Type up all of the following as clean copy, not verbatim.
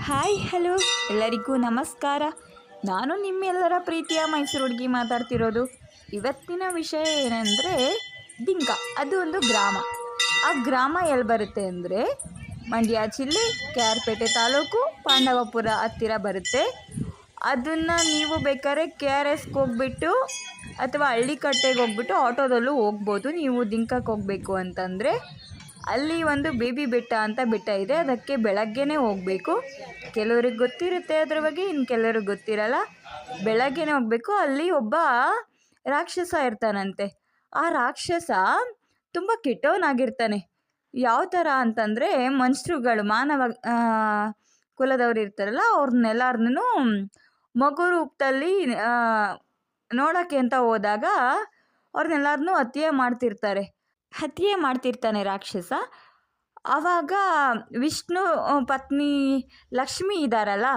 Hi hello ಎಲ್ಲರಿಗೂ ನಮಸ್ಕಾರ. ನಾನು ನಿಮ್ಮೆಲ್ಲರ ಪ್ರೀತಿಯ ಮೈಸೂರು ಹುಡುಗಿ ಮಾತಾಡ್ತಿರೋದು. ಇವತ್ತಿನ ವಿಷಯ ಏನಂದರೆ ದಿಂಕ. ಅದು ಒಂದು ಗ್ರಾಮ. ಆ ಗ್ರಾಮ ಎಲ್ಲಿ ಬರುತ್ತೆ ಅಂದರೆ ಮಂಡ್ಯ ಜಿಲ್ಲೆ KRಪೇಟೆ ತಾಲೂಕು ಪಾಂಡವಪುರ ಹತ್ತಿರ ಬರುತ್ತೆ. ಅದನ್ನು ನೀವು ಬೇಕಾದ್ರೆ KRSಗೆ ಹೋಗ್ಬಿಟ್ಟು ಅಥವಾ ಹಳ್ಳಿಕಟ್ಟೆಗೆ ಹೋಗ್ಬಿಟ್ಟು ಆಟೋದಲ್ಲೂ ಹೋಗ್ಬೋದು. ನೀವು ದಿಂಕಕ್ಕೆ ಹೋಗಬೇಕು ಅಂತಂದರೆ ಅಲ್ಲಿ ಒಂದು ಬೇಬಿ ಬೆಟ್ಟ ಅಂತ ಬೆಟ್ಟ ಇದೆ. ಅದಕ್ಕೆ ಬೆಳಗ್ಗೆನೇ ಹೋಗಬೇಕು. ಕೆಲವ್ರಿಗೆ ಗೊತ್ತಿರುತ್ತೆ ಅದ್ರ ಬಗ್ಗೆ, ಇನ್ನು ಕೆಲವ್ರಿಗೆ ಗೊತ್ತಿರಲ್ಲ. ಬೆಳಗ್ಗೆನೇ ಹೋಗಬೇಕು. ಅಲ್ಲಿ ಒಬ್ಬ ರಾಕ್ಷಸ ಇರ್ತಾನಂತೆ. ಆ ರಾಕ್ಷಸ ತುಂಬ ಕೆಟ್ಟವನಾಗಿರ್ತಾನೆ. ಯಾವ ಥರ ಅಂತಂದರೆ ಮನುಷ್ಯರುಗಳು ಮಾನವ ಕುಲದವ್ರು ಇರ್ತಾರಲ್ಲ ಅವ್ರನ್ನೆಲ್ಲರನ್ನೂ ಮಗು ರೂಪದಲ್ಲಿ ನೋಡೋಕ್ಕೆ ಅಂತ ಹೋದಾಗ ಅವ್ರನ್ನೆಲ್ಲರನ್ನೂ ಹತ್ಯೆ ಮಾಡ್ತಿರ್ತಾನೆ ರಾಕ್ಷಸ. ಆವಾಗ ವಿಷ್ಣು ಪತ್ನಿ ಲಕ್ಷ್ಮಿ ಇದ್ದಾರಲ್ಲ,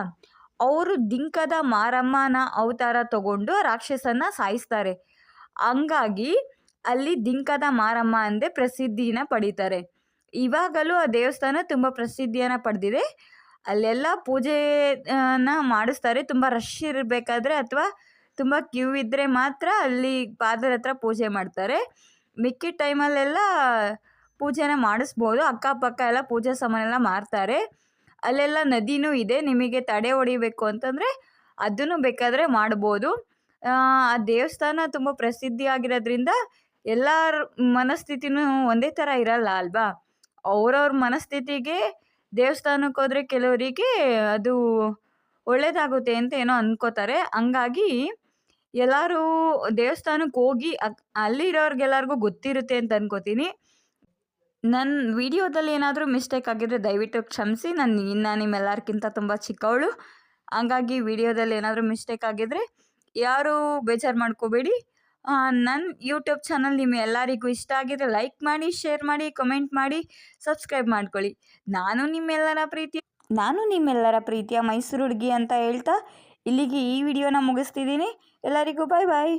ಅವರು ದಿಂಕದ ಮಾರಮ್ಮನ ಅವತಾರ ತಗೊಂಡು ರಾಕ್ಷಸನ ಸಾಯಿಸ್ತಾರೆ. ಹಂಗಾಗಿ ಅಲ್ಲಿ ದಿಂಕದ ಮಾರಮ್ಮ ಅಂದೇ ಪ್ರಸಿದ್ಧಿನ ಪಡೀತಾರೆ. ಇವಾಗಲೂ ಆ ದೇವಸ್ಥಾನ ತುಂಬ ಪ್ರಸಿದ್ಧಿಯನ್ನು ಪಡೆದಿದೆ. ಅಲ್ಲೆಲ್ಲ ಪೂಜೆನ ಮಾಡಿಸ್ತಾರೆ. ತುಂಬ ರಶ್ ಇರಬೇಕಾದ್ರೆ ಅಥವಾ ತುಂಬ ಕ್ಯೂ ಇದ್ದರೆ ಮಾತ್ರ ಅಲ್ಲಿ ಪಾದರ ಹತ್ರ ಪೂಜೆ ಮಾಡ್ತಾರೆ. ಮಿಕ್ಕಿದ ಟೈಮಲ್ಲೆಲ್ಲ ಪೂಜೆನ ಮಾಡಿಸ್ಬೋದು. ಅಕ್ಕಪಕ್ಕ ಎಲ್ಲ ಪೂಜಾ ಸಾಮಾನೆಲ್ಲ ಮಾರ್ತಾರೆ. ಅಲ್ಲೆಲ್ಲ ನದಿನೂ ಇದೆ. ನಿಮಗೆ ತಡೆ ಹೊಡಿಬೇಕು ಅಂತಂದರೆ ಅದನ್ನು ಬೇಕಾದರೆ ಮಾಡ್ಬೋದು. ಆ ದೇವಸ್ಥಾನ ತುಂಬ ಪ್ರಸಿದ್ಧಿಯಾಗಿರೋದ್ರಿಂದ ಎಲ್ಲರ ಮನಸ್ಥಿತಿನೂ ಒಂದೇ ಥರ ಇರಲ್ಲ ಅಲ್ವಾ. ಅವ್ರವ್ರ ಮನಸ್ಥಿತಿಗೆ ದೇವಸ್ಥಾನಕ್ಕೆ ಹೋದರೆ ಕೆಲವರಿಗೆ ಅದು ಒಳ್ಳೆಯದಾಗುತ್ತೆ ಅಂತ ಏನೋ ಅಂದ್ಕೋತಾರೆ. ಹಂಗಾಗಿ ಎಲ್ಲರೂ ದೇವಸ್ಥಾನಕ್ಕೆ ಹೋಗಿ ಅಲ್ಲಿರೋರ್ಗೆಲ್ಲರಿಗೂ ಗೊತ್ತಿರುತ್ತೆ ಅಂತ ಅನ್ಕೋತೀನಿ. ನನ್ನ ವಿಡಿಯೋದಲ್ಲಿ ಏನಾದರೂ ಮಿಸ್ಟೇಕ್ ಆಗಿದ್ರೆ ದಯವಿಟ್ಟು ಕ್ಷಮಿಸಿ. ನಾನು ನಿಮ್ಮೆಲ್ಲರಿಗಿಂತ ತುಂಬ ಚಿಕ್ಕವಳು. ಹಂಗಾಗಿ ವಿಡಿಯೋದಲ್ಲಿ ಏನಾದರೂ ಮಿಸ್ಟೇಕ್ ಆಗಿದ್ರೆ ಯಾರೂ ಬೇಜಾರು ಮಾಡ್ಕೋಬೇಡಿ. ನನ್ನ ಯೂಟ್ಯೂಬ್ ಚಾನಲ್ ನಿಮ್ಮ ಎಲ್ಲರಿಗೂ ಇಷ್ಟ ಆಗಿದ್ರೆ ಲೈಕ್ ಮಾಡಿ, ಶೇರ್ ಮಾಡಿ, ಕಮೆಂಟ್ ಮಾಡಿ, ಸಬ್ಸ್ಕ್ರೈಬ್ ಮಾಡ್ಕೊಳ್ಳಿ. ನಾನು ನಿಮ್ಮೆಲ್ಲರ ಪ್ರೀತಿಯ ಮೈಸೂರು ಹುಡುಗಿ ಅಂತ ಹೇಳ್ತಾ ಇಲ್ಲಿಗೆ ಈ ವಿಡಿಯೋನ ಮುಗಿಸ್ತಿದ್ದೀನಿ. ಎಲ್ಲರಿಗೂ ಬಾಯ್ ಬಾಯ್.